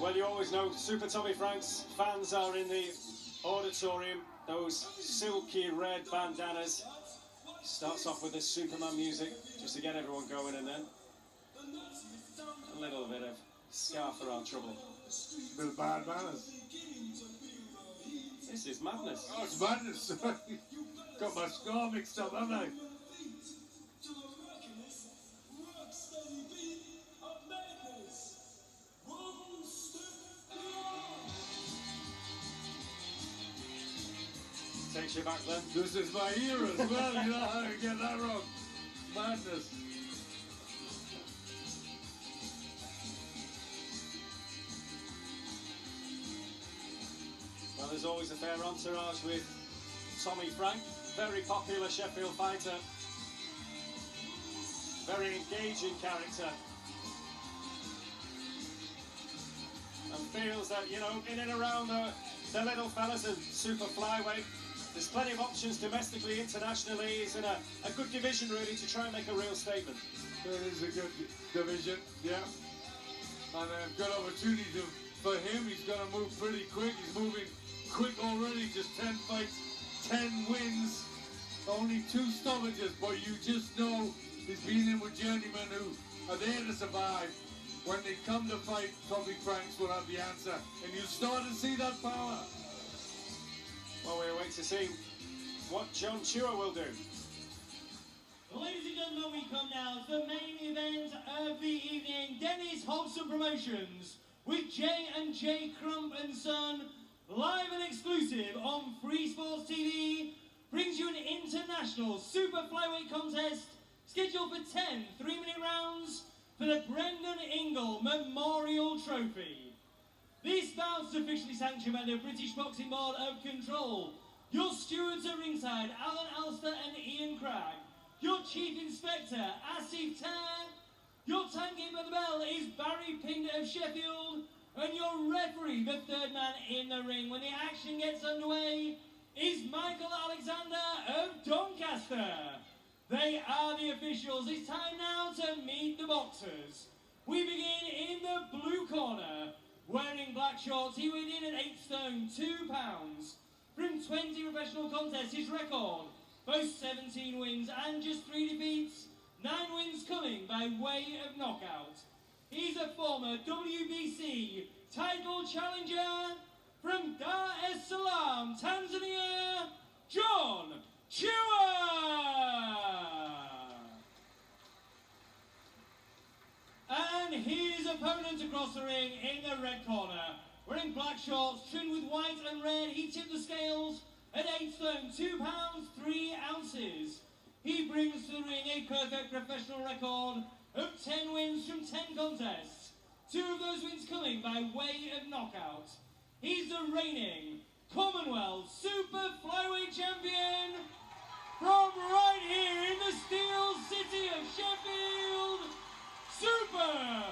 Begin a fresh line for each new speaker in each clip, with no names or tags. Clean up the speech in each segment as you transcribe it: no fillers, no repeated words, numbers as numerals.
Well, you always know Super Tommy Franks fans are in the auditorium. Those silky red bandanas. Starts off with the Superman music just to get everyone going, and then a little bit of Scar for Our Trouble.
Bit of bad manners.
This is madness.
Oh, it's madness. Got my scar mixed up, haven't I?
Takes you back then.
This is my era as well, you know how to get that wrong. Madness.
Well, there's always a fair entourage with Tommy Frank, very popular Sheffield fighter, very engaging character, and feels that, you know, in and around the little fellas and super flyweight, there's plenty of options domestically, internationally. He's in a good division really to try and make a real statement.
It is a good division, yeah. And a good opportunity for him. He's going to move pretty quick. He's moving quick already. Just 10 fights, 10 wins. Only 2 stoppages, but you just know he's been in with journeymen who are there to survive. When they come to fight, Tommy Franks will have the answer. And you start to see that power.
Well, we'll wait to see what John Chuwa will do.
Ladies and gentlemen, we come now to the main event of the evening. Dennis Hodgson Promotions with J&J Crump and Son, live and exclusive on Free Sports TV, brings you an international super flyweight contest scheduled for 10 3-minute rounds for the Brendan Ingle Memorial Trophy. This bout is officially sanctioned by the British Boxing Board of Control. Your stewards at ringside, Alan Alster and Ian Cragg. Your Chief Inspector, Asif Tan. Your timekeeper at the bell is Barry Pinder of Sheffield. And your referee, the third man in the ring when the action gets underway, is Michael Alexander of Doncaster. They are the officials. It's time now to meet the boxers. We begin in the blue corner. Wearing black shorts, he weighed in at 8 stone, 2 pounds. From 20 professional contests, his record boasts 17 wins and just 3 defeats. 9 wins coming by way of knockout. He's a former WBC title challenger from Dar es Salaam, Tanzania, John Chuwa. And his opponent across the ring in the red corner, wearing black shorts trimmed with white and red, he tipped the scales at 8 stone, 2 pounds, 3 ounces. He brings to the ring a perfect professional record of 10 wins from 10 contests. 2 of those wins coming by way of knockout. He's the reigning Commonwealth Super Flyweight Champion from right here in the Steel City of Sheffield, Super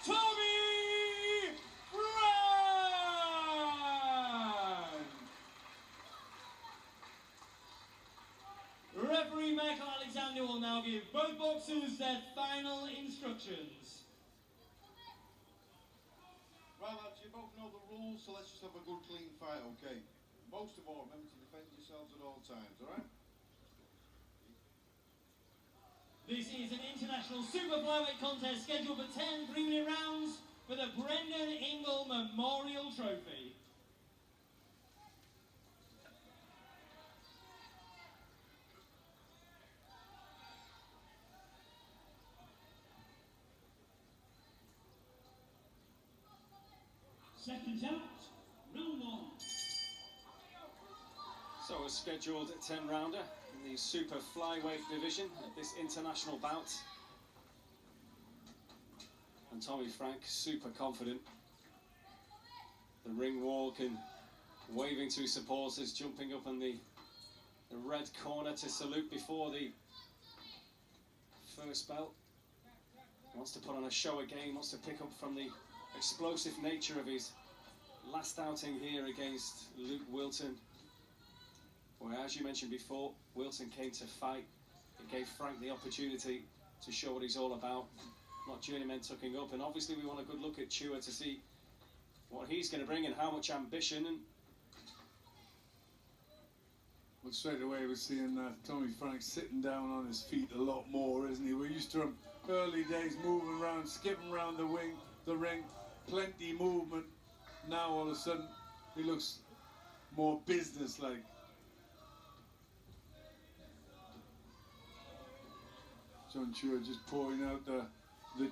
Tommy Frank! Referee Michael Alexander will now give both boxers their final instructions.
Right lads, you both know the rules, so let's just have a good clean fight, okay? Most of all, remember to defend yourselves at all times, alright?
This is an international super flyweight contest scheduled for 10 3-minute rounds for the Brendan Ingle Memorial Trophy. Seconds out, round 1.
So a scheduled 10-rounder in the super flyweight division at this international bout. And Tommy Frank super confident. The ring walk and waving to his supporters, jumping up in the red corner to salute before the first bell. He wants to put on a show again, wants to pick up from the explosive nature of his last outing here against Luke Wilton, where, as you mentioned before, Wilton came to fight. It gave Frank the opportunity to show what he's all about, not journeymen tucking up. And obviously we want a good look at Chuwa to see what he's going to bring and how much ambition. And
well, straight away we're seeing that Tommy Frank sitting down on his feet a lot more, isn't he? We're used to him early days moving around, skipping around the ring, plenty movement. Now all of a sudden he looks more business-like. John Chuwa just pouring out the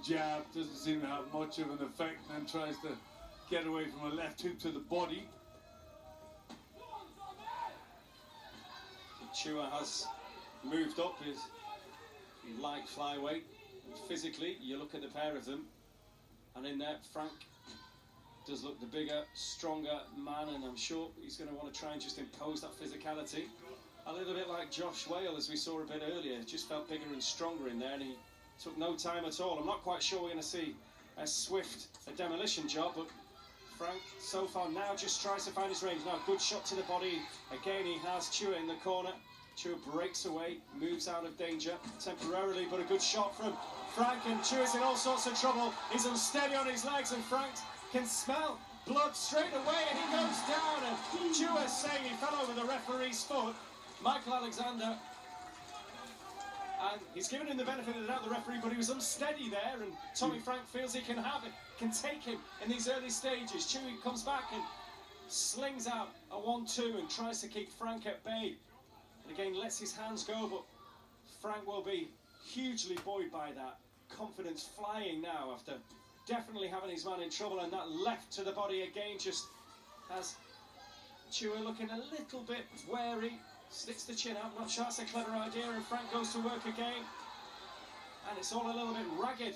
jab, doesn't seem to have much of an effect, and then tries to get away from a left hook to the body.
Chuwa has moved up his light flyweight. Physically, you look at the pair of them, and in there, Frank does look the bigger, stronger man, and I'm sure he's going to want to try and just impose that physicality. A little bit like Josh Whale, as we saw a bit earlier, just felt bigger and stronger in there, and he took no time at all. I'm not quite sure we're going to see as swift a demolition job, but Frank, so far now, just tries to find his range. Now, good shot to the body. Again, he has Chuwa in the corner. Chuwa breaks away, moves out of danger temporarily, but a good shot from Frank, and Chuwa's in all sorts of trouble. He's unsteady on his legs, and Frank can smell blood straight away, and he goes down, and Chuwa's saying he fell over the referee's foot. Michael Alexander, and he's given him the benefit of the doubt, the referee, but he was unsteady there, and Tommy Frank feels he can have it, can take him in these early stages. Chuwa comes back and slings out a 1-2 and tries to keep Frank at bay, and again lets his hands go, but Frank will be hugely buoyed by that. Confidence flying now after definitely having his man in trouble, and that left to the body again just has Chuwa looking a little bit wary. Sticks the chin up, not sure that's a clever idea, and Frank goes to work again. And it's all a little bit ragged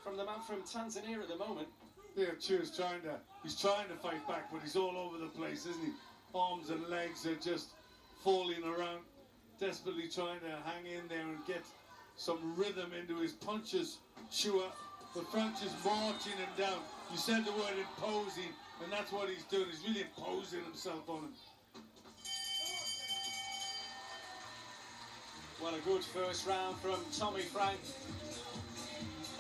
from the man from Tanzania at the moment.
Yeah, Chuwa's trying to fight back, but he's all over the place, isn't he? Arms and legs are just falling around, desperately trying to hang in there and get some rhythm into his punches, Chuwa. But Frank just marching him down. You said the word imposing, and that's what he's doing. He's really imposing himself on him.
Well, a good first round from Tommy Frank.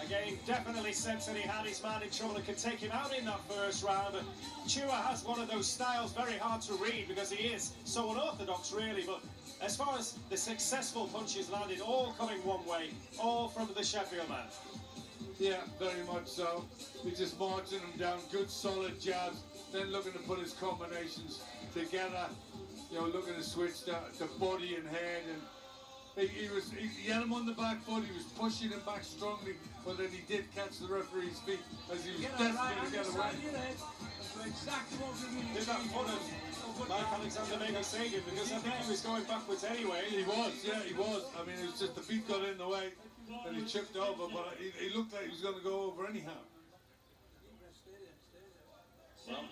Again, definitely sensed that he had his man in trouble and could take him out in that first round. But Chuwa has one of those styles very hard to read because he is so unorthodox, really. But as far as the successful punches landed, all coming one way, all from the Sheffield man.
Yeah, very much so. He's just marching him down, good solid jabs, then looking to put his combinations together. You know, looking to switch the body and head, and he had him on the back foot. He was pushing him back strongly, but then he did catch the referee's feet as he was desperate to get away.
Did that foot of Mike Alexander make a save him, because I think he was going backwards anyway.
He was, yeah, he was. I mean, it was just the feet got in the way and he tripped over, but he looked like he was going to go over anyhow.
Well,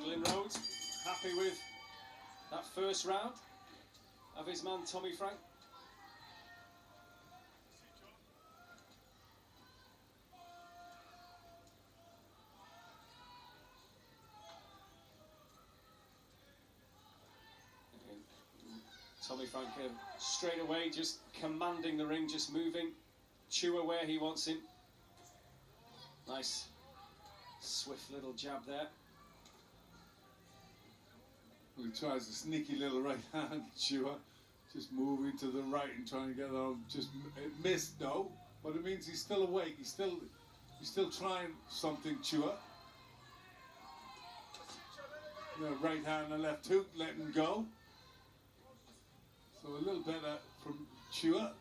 Glyn Rhodes happy with that first round of his man Tommy Frank. Tommy Frank straight away just commanding the ring, just moving Chuwa where he wants him. Nice swift little jab there.
He tries a sneaky little right hand, Chuwa, just moving to the right and trying to get on. Just it missed though, but it means he's still awake. He's still trying something, Chuwa. Right hand and left hook, letting go. So a little better from Chuwa.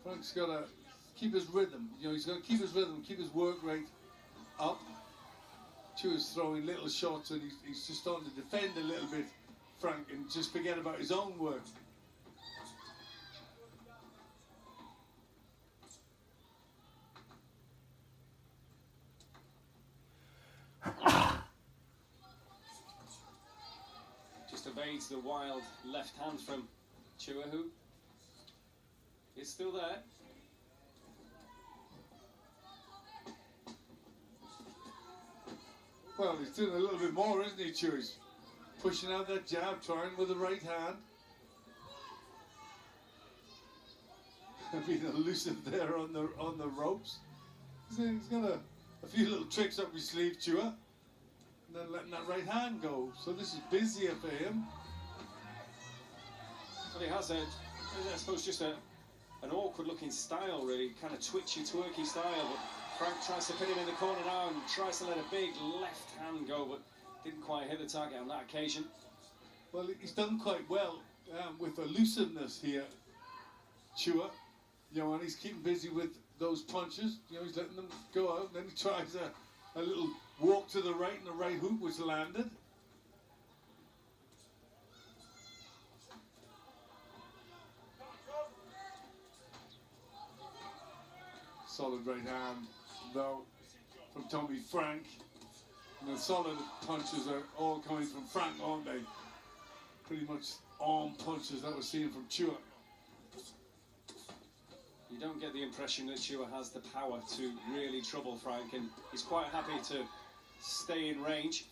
Frank's got to keep his rhythm. You know, he's got to keep his rhythm, keep his work rate up. Chuwa's throwing little shots, and he's just starting to defend a little bit, Frank, and just forget about his own work.
Just evades the wild left hand from Chuwa, who is still there.
Well, he's doing a little bit more, isn't he, Chuwa? He's pushing out that jab, trying with the right hand. Being elusive there on the ropes. He's got a few little tricks up his sleeve, Chuwa. And then letting that right hand go. So this is busier for him.
Well, he has I suppose, just an awkward looking style, really, kind of twitchy, twerky style. But Frank tries to pin him in the corner now and tries to let a big left hand go, but didn't quite hit the target on that occasion.
Well, he's done quite well with elusiveness here, Chuwa. You know, and he's keeping busy with those punches. You know, he's letting them go out. And then he tries a little walk to the right and the right hook, which landed. Solid right hand, though, from Tommy Frank. And the solid punches are all coming from Frank, aren't they? Pretty much arm punches that we're seeing from Chuwa.
You don't get the impression that Chuwa has the power to really trouble Frank, and he's quite happy to stay in range.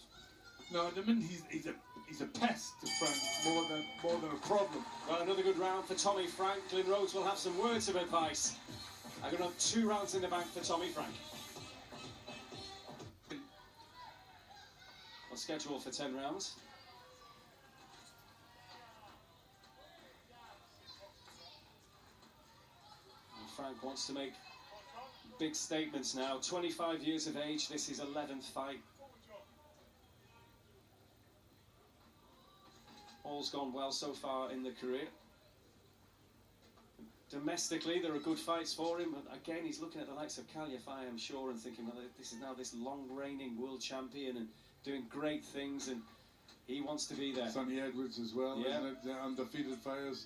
No, I mean he's a pest to Frank more than a problem.
Well, another good round for Tommy Frank. Glyn Rhodes will have some words of advice. I'm going to have 2 rounds in the bank for Tommy Frank. We're scheduled for 10 rounds. And Frank wants to make big statements now. 25 years of age, this is 11th fight. All's gone well so far in the career. Domestically, there are good fights for him, but again, he's looking at the likes of Kaliafai, I'm sure, and thinking, well, this is now this long-reigning world champion and doing great things, and he wants to be there.
Sonny Edwards as well,
yeah.
Isn't it? The undefeated fighters.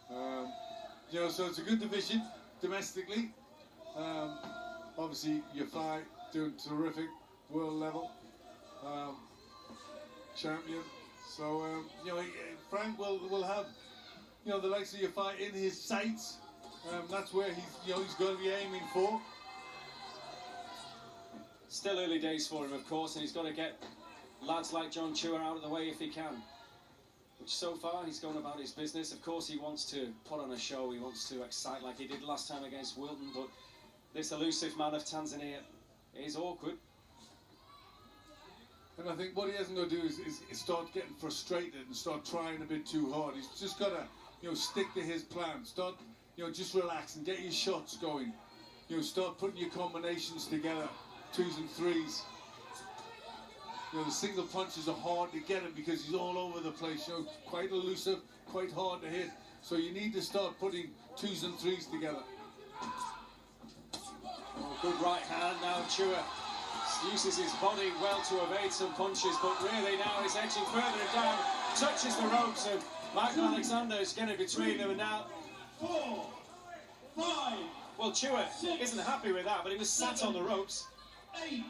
You know, so it's a good division domestically. Obviously, Yafai doing terrific, world level champion. So you know, Frank will have, you know, the likes of Yafai in his sights. That's where he's going to be aiming for.
Still early days for him, of course, and he's got to get lads like John Chuwa out of the way if he can. Which so far he's gone about his business. Of course, he wants to put on a show. He wants to excite like he did last time against Wilton. But this elusive man of Tanzania is awkward.
And I think what he hasn't got to do is start getting frustrated and start trying a bit too hard. He's just got to, you know, stick to his plan. Start, you know, just relax and get your shots going. You know, start putting your combinations together, 2s and 3s. You know, the single punches are hard to get him because he's all over the place. You know, quite elusive, quite hard to hit. So you need to start putting 2s and 3s together.
Oh, good right hand now, Chuwa. Uses his body well to evade some punches, but really now he's edging further down, touches the ropes, and Michael Alexander is getting between them, and now
4, 5.
Well, Chuwa isn't happy with that, but he was sat on the ropes.
8.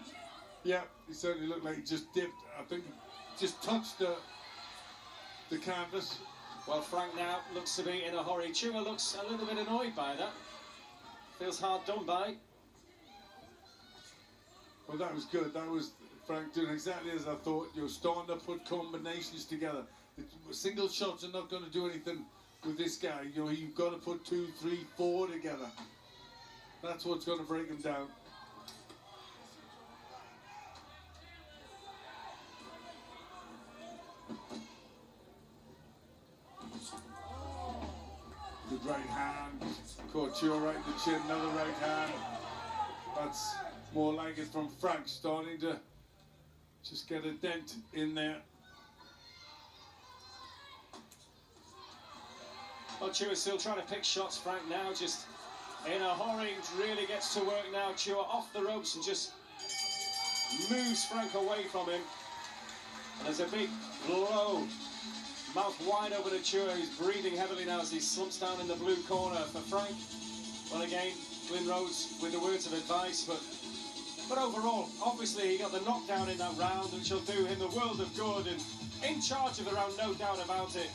Yeah, he certainly looked like he just dipped. I think he just touched the canvas.
Well, Frank now looks to be in a hurry. Chuwa looks a little bit annoyed by that. Feels hard done by.
Well, that was good. That was Frank doing exactly as I thought. You know, starting to put combinations together. Single shots are not going to do anything with this guy. You know, you've got to put 2, 3, 4 together. That's what's going to break him down. Good right hand. Caught Chuwa right in the chin. Another right hand. That's more like it from Frank, starting to just get a dent in there.
Well, Chuwa's still trying to pick shots. Frank now just in a hurry, really gets to work now. Chuwa off the ropes and just moves Frank away from him. And there's a big blow. Mouth wide open to Chuwa, who's breathing heavily now as he slumps down in the blue corner. For Frank, well, again, Glyn Rhodes with the words of advice, but overall, obviously he got the knockdown in that round, which will do him the world of good, and in charge of the round, no doubt about it.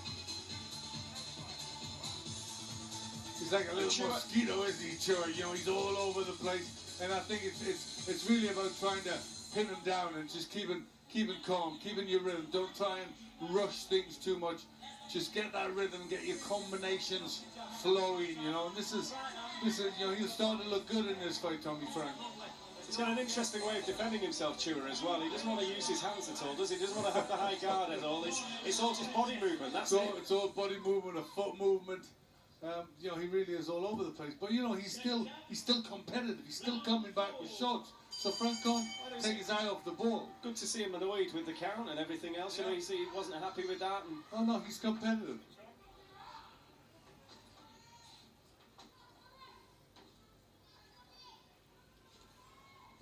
He's like a little mosquito, isn't he, Chuwa? You know, he's all over the place, and I think it's really about trying to pin him down and just keeping calm, keeping your rhythm. Don't try and rush things too much. Just get that rhythm, get your combinations flowing, you know. And this is, you know, he'll start to look good in this fight, Tommy Frank.
He's got an interesting way of defending himself, Chuwa, as well. He doesn't want to use his hands at all, does he? He doesn't want to have the high guard at all. It's all just body movement, that's it.
It's all body movement, a foot movement. You know, he really is all over the place. But, you know, he's still competitive. He's still coming back with shots. So Frank can't take his eye off the ball.
Good to see him annoyed with the count and everything else. You know, he wasn't happy with that. And
oh, no, he's competitive.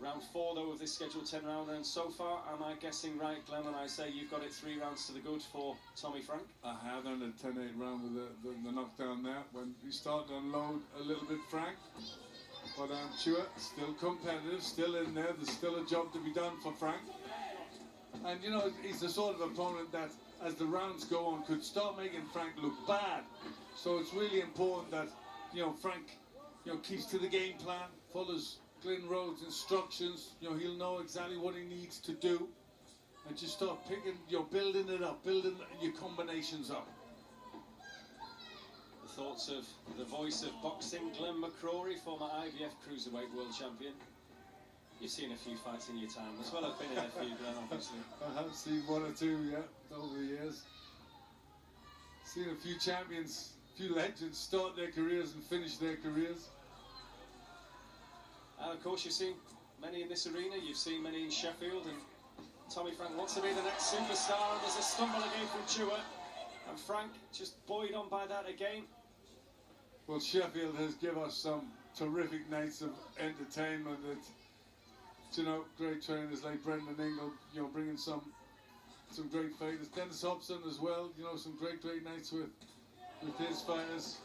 round 4, though, of this scheduled 10-rounder, and so far, am I guessing right, Glenn, when I say you've got it 3 rounds to the good for Tommy Frank?
I have done a 10-8 round with the knockdown there, when he started to unload a little bit, Frank. But Chuwa, still competitive, still in there, there's still a job to be done for Frank. And, you know, he's the sort of opponent that, as the rounds go on, could start making Frank look bad. So it's really important that, you know, Frank, you know, keeps to the game plan, follows Glenn Rhodes' instructions. You know, he'll know exactly what he needs to do, and just start picking, you know, building it up, building your combinations up.
The thoughts of the voice of boxing, Glenn McCrory, former IBF Cruiserweight World Champion. You've seen a few fights in your time as well. I've been in a few, Glenn, obviously.
I have seen 1 or 2, yeah, over the years. Seen a few champions, a few legends start their careers and finish their careers.
And of course, you've seen many in this arena, you've seen many in Sheffield, and Tommy Frank wants to be the next superstar, and there's a stumble again from Chuwa, and Frank just buoyed on by that again.
Well, Sheffield has given us some terrific nights of entertainment. You know, great trainers like Brendan Ingle, you know, bringing some great fighters. Dennis Hobson as well, you know, some great nights with his fighters.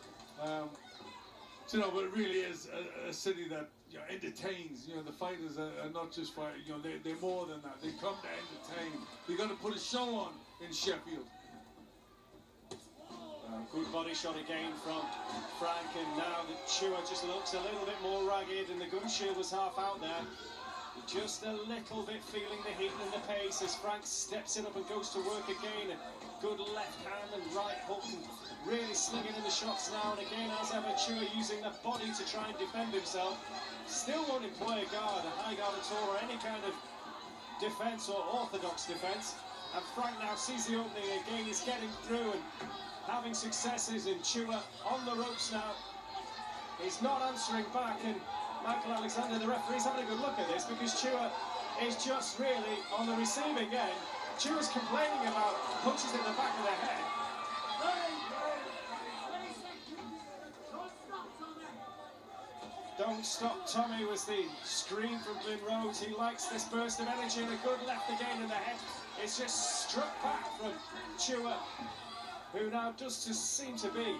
You know, but it really is a city that, you know, entertains. You know, the fighters are not just fighting. You know, they're more than that. They come to entertain. You've got to put a show on in Sheffield.
Good body shot again from Frank, and now the Chuwa just looks a little bit more ragged, and the gun shield was half out there. Just a little bit feeling the heat and the pace as Frank steps it up and goes to work again. A good left hand and right hook, and really slinging in the shots now and again, as ever. Chuwa using the body to try and defend himself. Still won't employ a guard, a high guard at all, or any kind of defence or orthodox defence. And Frank now sees the opening again. He's getting through and having successes, and Chuwa on the ropes now. He's not answering back, and Michael Alexander, the referee's having a good look at this, because Chuwa is just really on the receiving end. Chuwa's complaining about punches in the back of the head. Don't stop, Tommy, was the scream from Glenn Rhodes. He likes this burst of energy, and a good left again in the head. It's just struck back from Chuwa, who now does just seem to be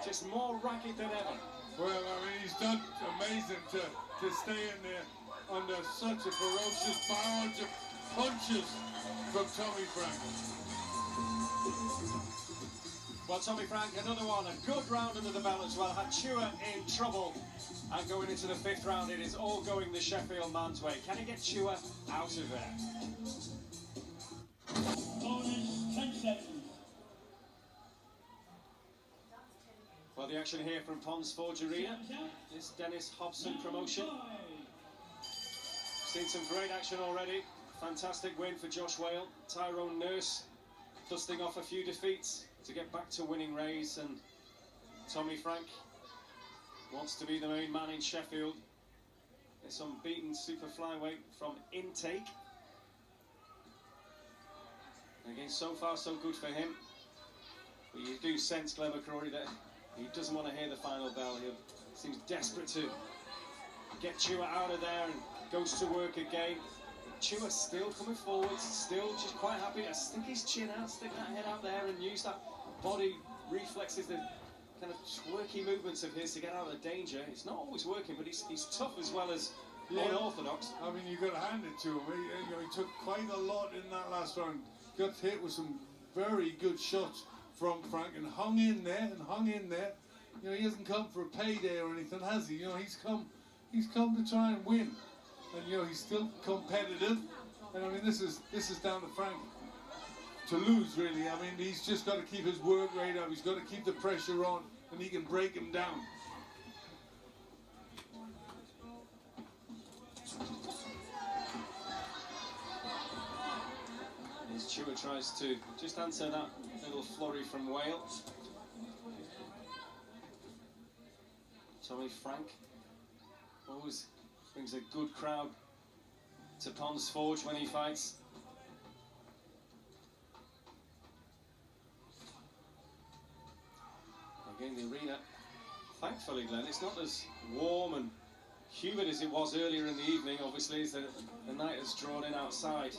just more ragged than ever.
Well, I mean, he's done amazing to stay in there under such a ferocious barrage of punches from Tommy Frank.
Well, Tommy Frank, another one, a good round under the belt as well. Had Chuwa in trouble, and going into the 5th round, it is all going the Sheffield man's way. Can he get Chuwa out of there?
Bonus 10 seconds.
Well, the action here from Ponds Forge Arena is Dennis Hobson promotion. Seen some great action already. Fantastic win for Josh Whale. Tyrone Nurse dusting off a few defeats to get back to winning ways, and Tommy Frank wants to be the main man in Sheffield. This unbeaten super flyweight from Intake. And again, so far so good for him. But you do sense, Glenn McCrory, that he doesn't want to hear the final bell. He seems desperate to get Chuwa out of there, and goes to work again. Chuwa still coming forwards, still just quite happy to stick his chin out, stick that head out there, and use that body reflexes, the kind of twerky movements of his to get out of the danger. It's not always working, but he's tough as well as unorthodox.
I mean, you've got to hand it to him. He took quite a lot in that last round. Got hit with some very good shots from Frank, and hung in there. You know, he hasn't come for a payday or anything, has he? You know, he's come to try and win. and you know he's still competitive. And I mean, this is down to Frank to lose, really. I mean, he's just got to keep his work rate up. He's got to keep the pressure on, and he can break him down.
As Chuwa tries to just answer that little flurry from Wales. Tommy Frank always brings a good crowd to Pond's Forge when he fights. Again, the arena, thankfully, Glenn, it's not as warm and humid as it was earlier in the evening, obviously, as the night has drawn in outside.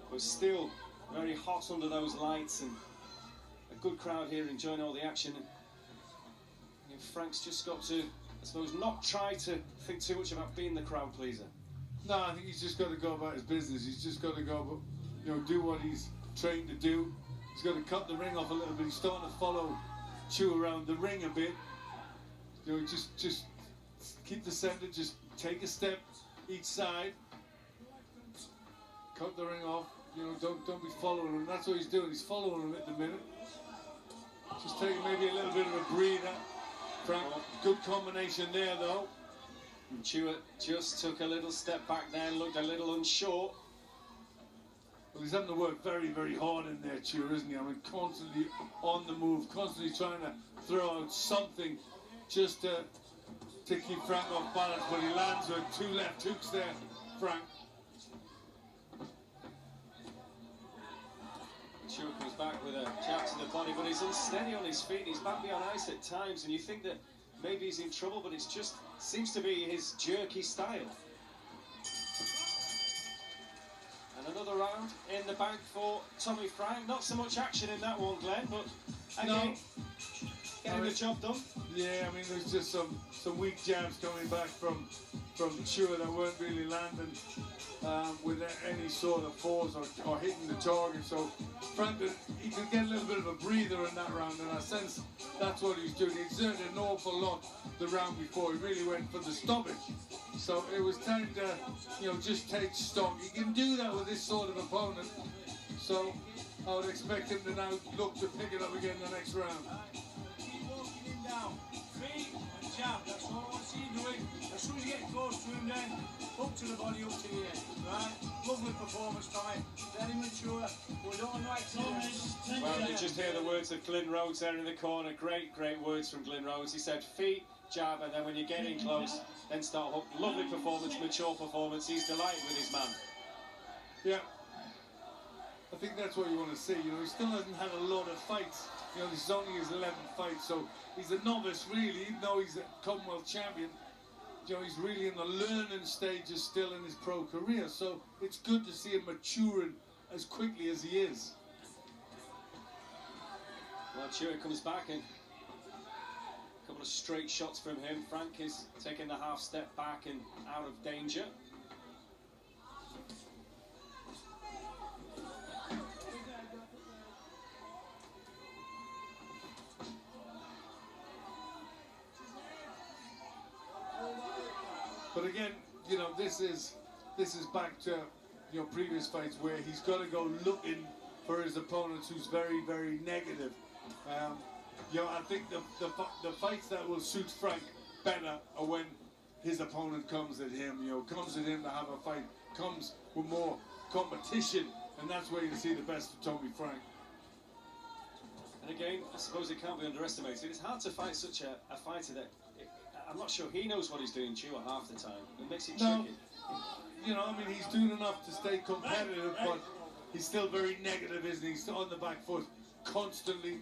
But still very hot under those lights, and a good crowd here enjoying all the action. And Frank's just got to, I suppose, not try to think too much about being the crowd pleaser.
No, I think he's just got to go about his business. He's just got to go, you know, do what he's trained to do. He's got to cut the ring off a little bit. He's starting to follow Chuwa around the ring a bit. You know, just keep the center. Just take a step each side. Cut the ring off. You know, don't be following him. That's what he's doing. He's following him at the minute. Just taking maybe a little bit of a breather. Frank, good combination there though.
And Chuwa just took a little step back there and looked a little unsure.
Well, he's having to work very, very hard in there, Chuwa, isn't he? I mean, constantly on the move, constantly trying to throw out something just to keep Frank off balance. But he lands with two left hooks there, Frank.
Chuwa comes back with a jab to the body, but he's unsteady on his feet. He's back beyond ice at times, and you think that maybe he's in trouble, but it's just seems to be his jerky style. And another round in the bank for Tommy Frank. Not so much action in that one, Glenn, but again, getting the job done.
Yeah, I mean, there's just some weak jabs coming back from Chuwa that weren't really landing with any sort of force or hitting the target. So Frank, he could get a little bit of a breather in that round, and I sense that's what he's doing. He exerted an awful lot the round before. He really went for the stoppage. So it was time to, you know, just take stock. He can do that with this sort of opponent. So I would expect him to now look to pick it up again the next round.
Keep walking him down. Feet and jab. That's all I want to see you doing. As soon as you get close to him, then up to the body, up to the head. Right? Lovely performance, Tommy. Very mature. We don't like to.
Well, you just hear the words of Glyn Rhodes there in the corner. Great, great words from Glyn Rhodes. He said feet, jab, and then when you get in close, then start hook. Lovely performance, mature performance. He's delighted with his man.
Yeah. I think that's what you want to see. You know, he still hasn't had a lot of fights. You know, this is only his 11th fight, so he's a novice, really, even though he's a Commonwealth champion. You know, he's really in the learning stages still in his pro career, so it's good to see him maturing as quickly as he is.
Well, Chuwa comes back and a couple of straight shots from him. Frank is taking the half step back and out of danger.
But again, you know, this is back to, you know, previous fights where he's got to go looking for his opponents who's very, very negative. You know, I think the fights that will suit Frank better are when his opponent comes at him, you know, comes at him to have a fight, comes with more competition, and that's where you see the best of Tommy Frank.
And again, I suppose it can't be underestimated. It's hard to fight such a fighter that I'm not sure he knows what he's doing, Chuwa, half the time. It makes it tricky.
You know, I mean, he's doing enough to stay competitive, but he's still very negative, isn't he? He's still on the back foot constantly.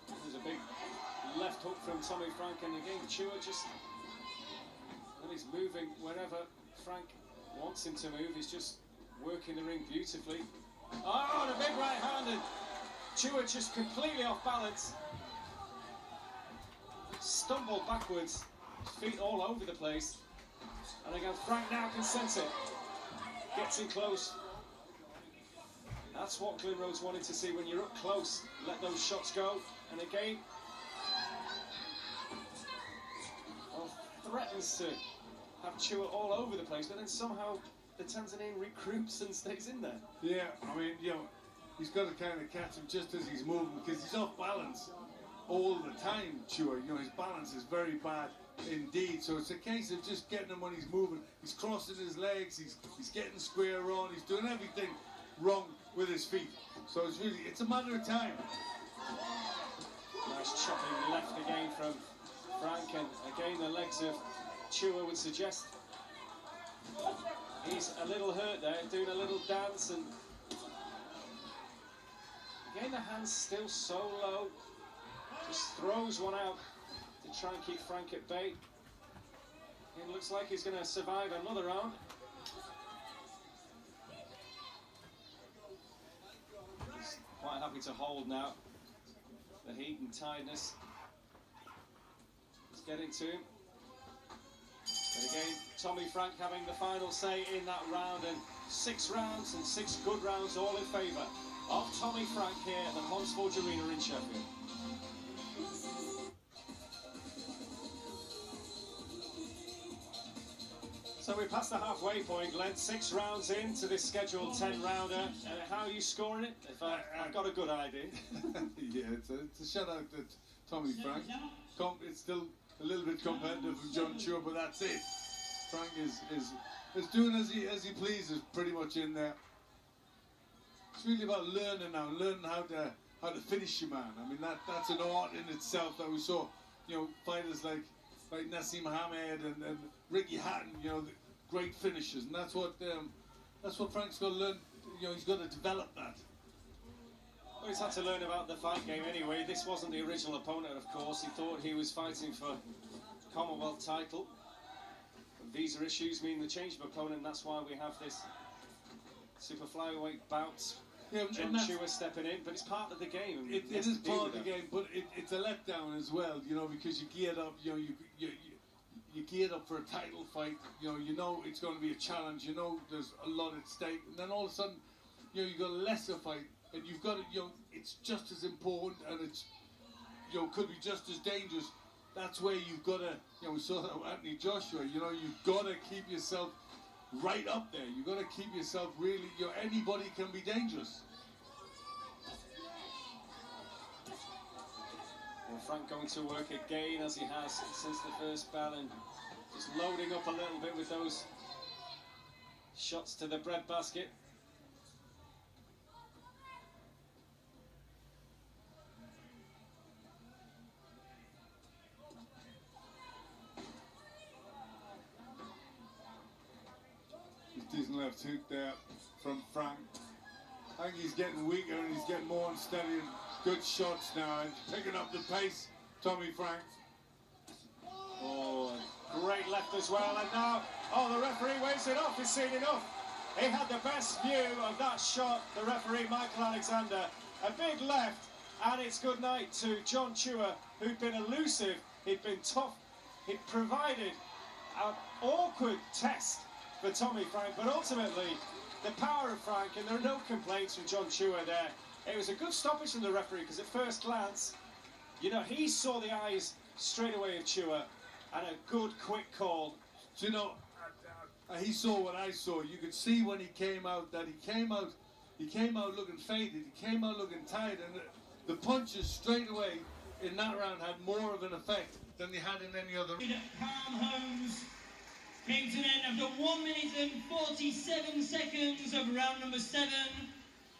There's a big left hook from Tommy Frank, and again, Chuwa just, when he's moving wherever Frank wants him to move, he's just working the ring beautifully. Oh, and a big right hand, and Chuwa just completely off balance. Stumbled backwards, feet all over the place. And again, Frank now can sense it. Gets in close. That's what Glyn Rhodes wanted to see. When you're up close, let those shots go. And again, well, threatens to have Chuwa all over the place, but then somehow the Tanzanian regroups and stays in there.
Yeah, I mean, you know, he's got to kind of catch him just as he's moving because he's off balance all the time, Chuwa. You know, his balance is very bad indeed. So it's a case of just getting him when he's moving. He's crossing his legs, he's getting square on, he's doing everything wrong with his feet. So it's a matter of time.
Nice chopping left again from Frank, and again the legs of Chuwa would suggest he's a little hurt there, doing a little dance, and again the hands still so low, just throws one out to try and keep Frank at bay. It looks like he's going to survive another round. He's quite happy to hold now. The heat and tiredness is getting to him. But again, Tommy Frank having the final say in that round, and 6 rounds and 6 good rounds all in favour of Tommy Frank here at the Ponsforge Arena in Sheffield. So we're past the halfway point, Glenn. 6 rounds into this scheduled 10-rounder. How are you scoring it? If I've got a good idea.
Yeah, it's a shout out to Tommy Frank. It's still a little bit competitive from John Chuwa, but that's it. Frank is doing as he pleases, pretty much in there. It's really about learning now, learning how to finish your man. I mean that's an art in itself that we saw, you know, fighters like Nassim Mohammed and Ricky Hatton, you know, the great finishers, and that's what Frank's got to learn. You know, he's got to develop that.
Well, he's had to learn about the fight game anyway. This wasn't the original opponent, of course. He thought he was fighting for Commonwealth title. Visa issues mean the change of opponent, and that's why we have this super flyweight bout.
Yeah,
John Chuwa stepping in, but it's part of the game.
It is part of the game, but it's a letdown as well, you know, because you geared up, you know, you geared up for a title fight, you know it's going to be a challenge, you know there's a lot at stake, and then all of a sudden, you know, you've got a lesser fight, and you've got to, you know, it's just as important, and it's, you know, could be just as dangerous. That's where you've got to, you know, we saw that with Anthony Joshua, you know, you've got to keep yourself right up there. You've got to keep yourself really, you know, anybody can be dangerous.
Well, Frank going to work again as he has since the first bell, and just loading up a little bit with those shots to the breadbasket.
Decent left hook there from Frank. I think he's getting weaker and he's getting more unsteady. And good shots now and picking up the pace, Tommy Frank.
Oh, great left as well, and now, oh, the referee waves it off. He's seen enough. He had the best view of that shot, the referee Michael Alexander. A big left, and it's good night to John Chuwa, who'd been elusive, he'd been tough, he'd provided an awkward test for Tommy Frank, but ultimately the power of Frank, and there are no complaints from John Chuwa there. It was a good stoppage from the referee, because at first glance, you know, he saw the eyes straight away of Chuwa, and a good quick call.
So, you know, he saw what I saw. You could see when he came out that he came out looking faded, he came out looking tired, and the punches straight away in that round had more of an effect than they had in any other.
Palm Holmes came to an end after 1 minute and 47 seconds of round number 7.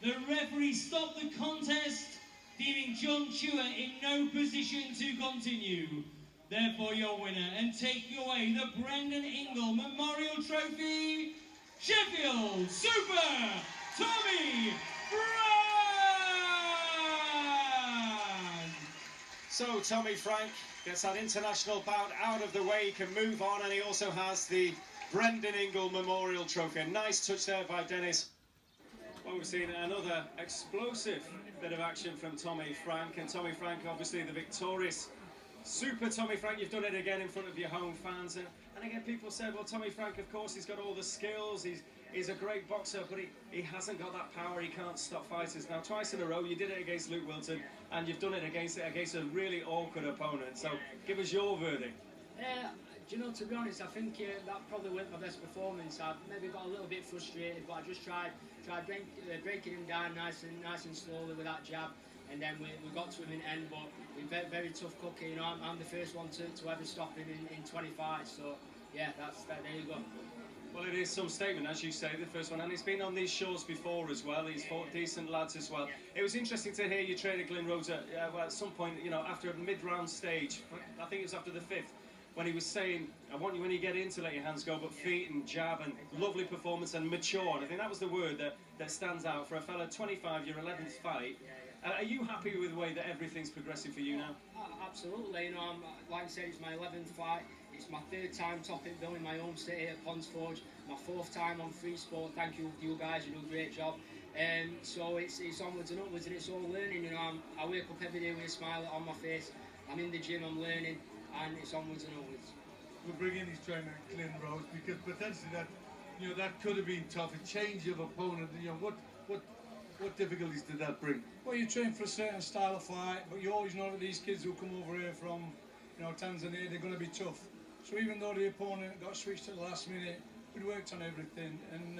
The referee stopped the contest, leaving John Chuwa in no position to continue. Therefore, your winner, and taking away the Brendan Ingle Memorial Trophy, Sheffield Super Tommy Frank!
So Tommy Frank gets that international bout out of the way, he can move on, and he also has the Brendan Ingle Memorial Trophy. A nice touch there by Dennis. Well, we've seen another explosive bit of action from Tommy Frank, and Tommy Frank obviously the victorious Super Tommy Frank. You've done it again in front of your home fans, and again people said, well, Tommy Frank, of course, he's got all the skills, he's a great boxer, but he hasn't got that power, he can't stop fighters. Now twice in a row you did it against Luke Wilton, and you've done it against a really awkward opponent, so give us your verdict.
Do you know, to be honest, I think that probably wasn't my best performance. I maybe got a little bit frustrated, but I just tried breaking him down nice and slowly with that jab, and then we got to him in the end. But we're very, very tough cookie. You know, I'm the first one to ever stop him in 25. So yeah, there you go.
Well, it is some statement, as you say, the first one, and he's been on these shows before as well. He's fought decent lads as well. It was interesting to hear you trainer Glyn Rhodes at some point, you know, after a mid-round stage. I think it was after the 5th, when he was saying, "I want you when you get in to let your hands go, but feet and jab and lovely performance and mature." And I think that was the word that stands out for a fella 25, your 11th fight. Are you happy with the way that everything's progressing for you now?
Absolutely. You know, like I said, it's my 11th fight. It's my 3rd time topping bill in my home city at Ponsforge. My 4th time on Free Sport. Thank you guys, you do a great job. So it's onwards and upwards, and it's all learning. You know, I wake up every day with a smile on my face. I'm in the gym, I'm learning, and it's onwards and upwards.
We'll bring in his trainer, Glyn Rhodes, because potentially that could have been tough. A change of opponent. You know, what difficulties did that bring?
Well, you train for a certain style of fight, but you always know that these kids who come over here from, you know, Tanzania, they're going to be tough. So even though the opponent got switched at the last minute, we worked on everything. And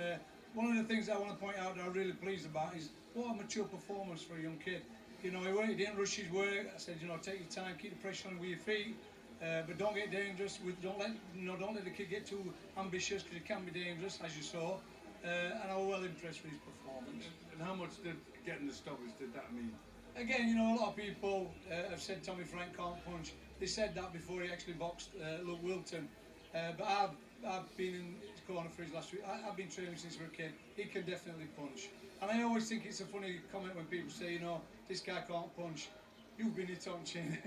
one of the things I want to point out that I'm really pleased about is what a mature performance for a young kid. You know, he didn't rush his work. I said, you know, take your time, keep the pressure on with your feet, but don't get dangerous. Don't let the kid get too ambitious, because it can be dangerous, as you saw. And I was well impressed with his performance.
And how much did getting the stoppage did that mean?
Again, you know, a lot of people have said Tommy Frank can't punch. They said that before he actually boxed Luke Wilton. But I've been in his corner for his last week. I've been training since we were a kid. He can definitely punch. And I always think it's a funny comment when people say, you know, this guy can't punch. You've been hit on chin.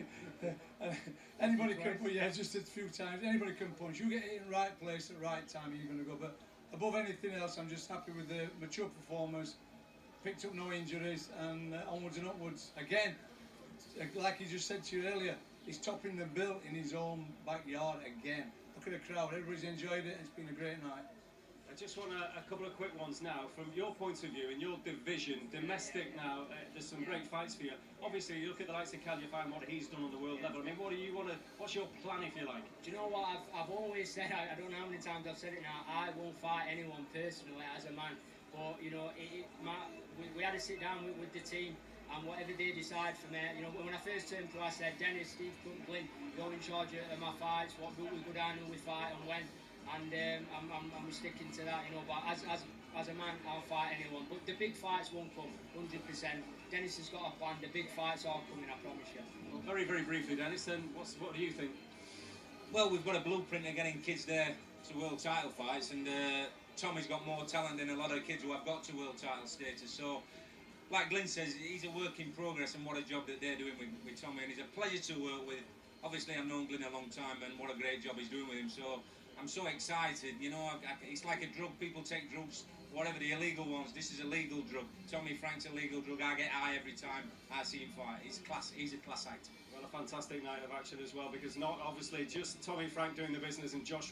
Anybody can punch, yeah, just a few times. Anybody can punch. You get it in the right place at the right time, you're going to go. But above anything else, I'm just happy with the mature performers. Picked up no injuries, and onwards and upwards. Again, like he just said to you earlier, he's topping the bill in his own backyard again. Look at the crowd, everybody's enjoyed it. It's been a great night.
I just want a couple of quick ones now. From your point of view, in your division, domestic now, there's some great fights for you. Obviously, you look at the likes of Calify and what he's done on the world level. I mean, what's your plan, if you like?
Do you know what I've always said? I don't know how many times I've said it now. I won't fight anyone personally as a man. But, you know, we had to sit down with the team, and whatever they decide for me, you know, when I first turned pro, I said, Dennis, Steve, Glyn, you're in charge of my fights, what route we go down, who we fight, and when. And I'm sticking to that, you know, but as a man, I'll fight anyone. But the big fights won't come, 100%. Dennis has got a plan, the big fights are coming, I promise you.
Well, very, very briefly, Dennis, then what do you think?
Well, we've got a blueprint of getting kids there to world title fights, and Tommy's got more talent than a lot of kids who have got to world title status. So, like Glyn says, he's a work in progress, and what a job that they're doing with Tommy, and he's a pleasure to work with. Obviously, I've known Glyn a long time, and what a great job he's doing with him. So, I'm so excited. You know, it's like a drug. People take drugs, whatever the illegal ones. This is a legal drug. Tommy Frank's a legal drug. I get high every time I see him fight. He's a class act.
Well, a fantastic night of action as well, because not obviously just Tommy Frank doing the business and Josh